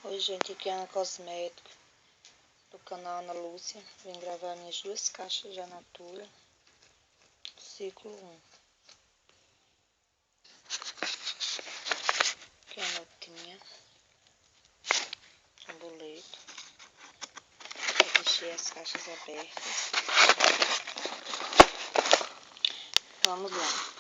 Oi gente, aqui é Ana Cosmética, do canal Ana Lúcia. Vim gravar minhas 2 caixas de Natura, ciclo 1. Aqui é a notinha, um boleto. Eu deixei as caixas abertas. Vamos lá.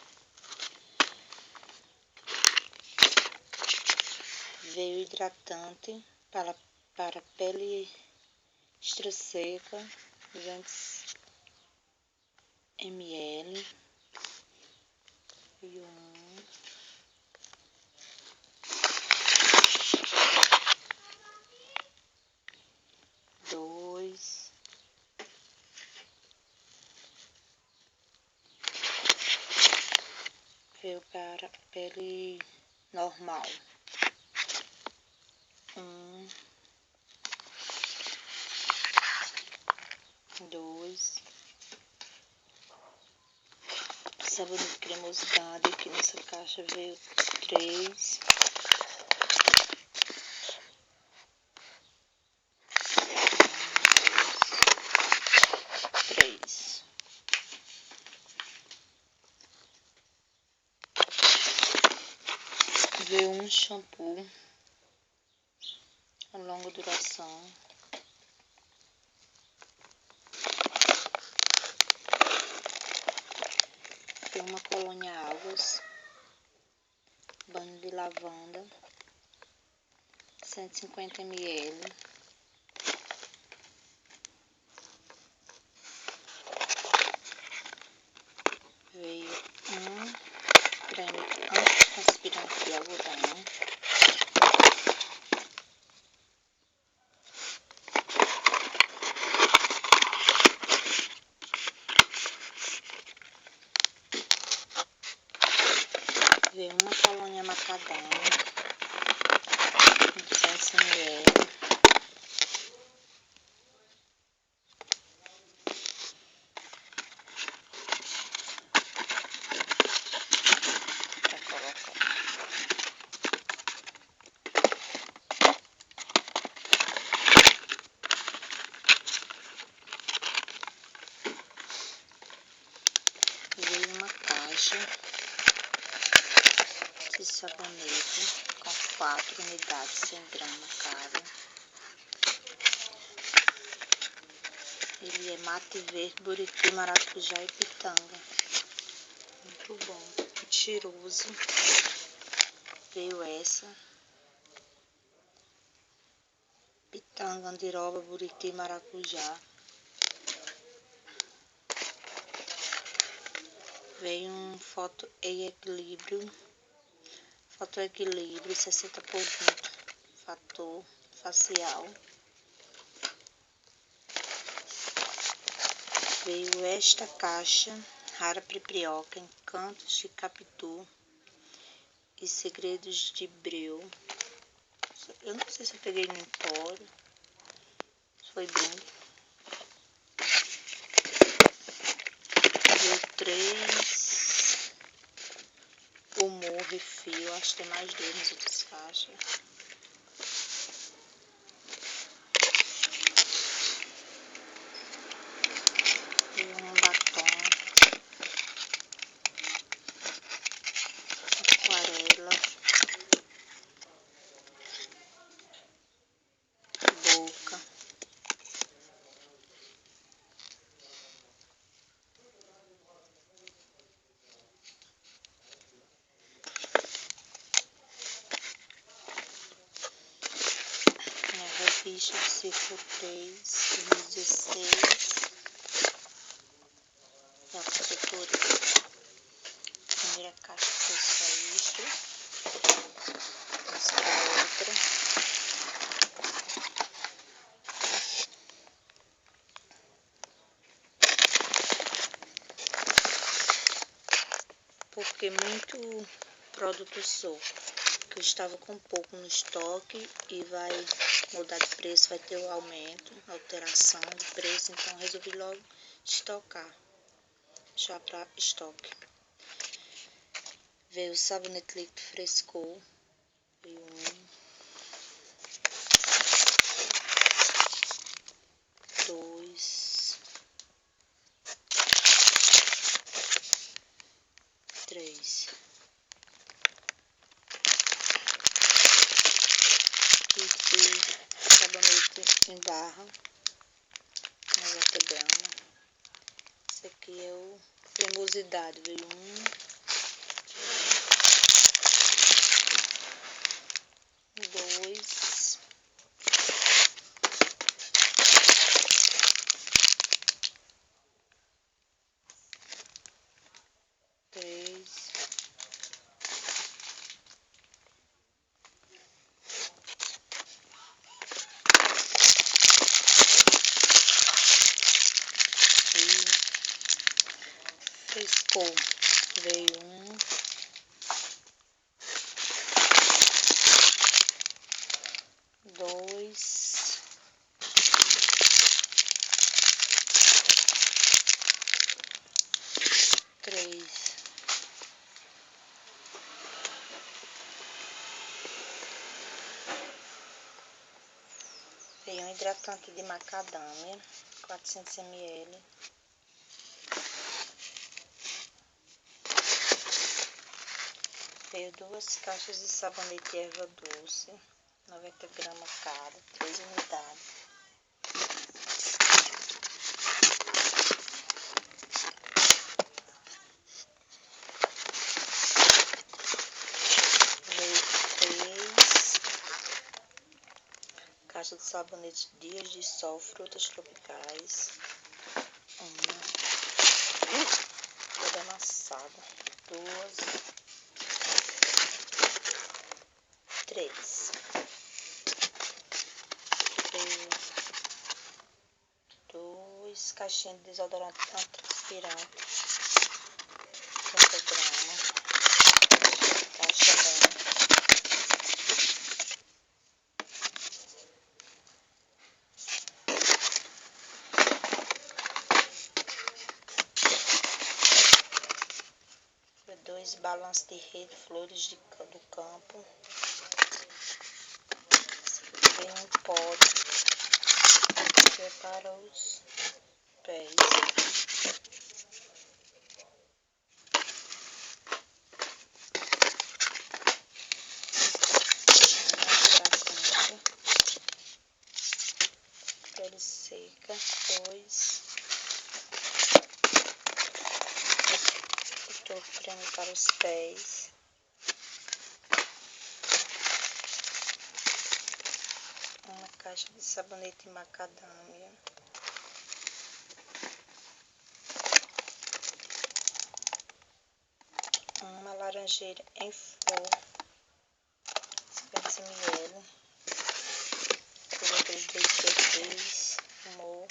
Veio hidratante para pele extra seca, 200 ml. E dois, veio para pele normal. 2, sabonete cremosidade, aqui nessa caixa veio 3, 3. Veio um shampoo a longa duração. Veio uma colônia Águas, banho de lavanda, 150 ml. Veio um creme antitranspirante de algodão. Veio uma colônia macadâmia, 200 ml. Para colocar. Veio uma caixa de sabonete com 4 unidades, 100 gramas cada. Ele é mate verde, buriti, maracujá e pitanga. Muito bom, muito cheiroso. Veio essa: pitanga, andiroba, buriti, maracujá. Veio um foto equilíbrio 60 por 20 fator facial. Veio esta caixa Rara Pripioca, Encantos de Capitu e Segredos de Breu. Eu não sei se eu peguei no Empório, foi bem. Veio 3 Humor Refil, acho que tem mais 2 nas outras caixas. Veio um batom aquarela, boca. Revista de ciclo 3, 2016, da consultoria. A primeira caixa foi só isso. Essa é outra. Porque muito produto solto, que eu estava com pouco no estoque e vai mudar de preço, vai ter o aumento, alteração de preço, então resolvi logo estocar, já para estoque. Veio o sabonete líquido Frescor, veio em barra, 90 gramas. Esse aqui é o cremosidade, veio 2, 3, 4 frescou, veio 2, 3, veio hidratante de macadâmia, 400 ml. Veio 2 caixas de sabonete erva doce, 90 gramas cada, 3 unidades. Veio 3 caixas de sabonete Dias de Sol, frutas tropicais. Toda amassada. 2, 3. 2 caixinhas de desodorante antitranspirante, 30 gramas. Caixa também. Dois balanços de rede, flores do campo. Vem um pó que é para os pés. Pele seca, 2. Creme para os pés. Uma caixa de sabonete macadâmia. Uma laranjeira em flor, 50 ml. Produtos DT3, humor.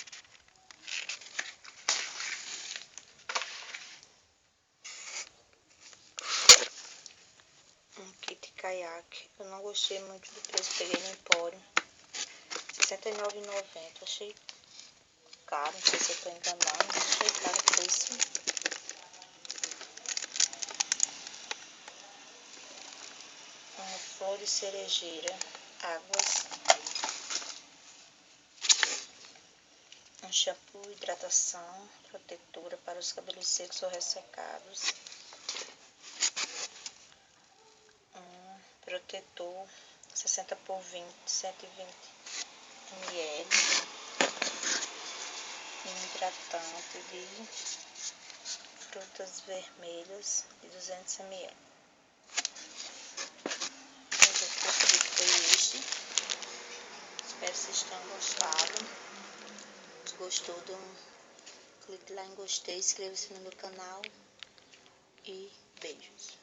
Um kit caiaque. Eu não gostei muito do preço, peguei no Empório. R$ 69,90. Achei caro, não sei se eu tô enganando, mas achei caro o preço. Flores cerejeira, águas. Um shampoo, hidratação, protetora para os cabelos secos ou ressecados. Protetor 60 por 20, 120 ml. Hidratante de frutas vermelhas de 200 ml. O vídeo foi este. Espero que vocês tenham gostado. Se gostou, clique lá em gostei, inscreva-se no meu canal e beijos.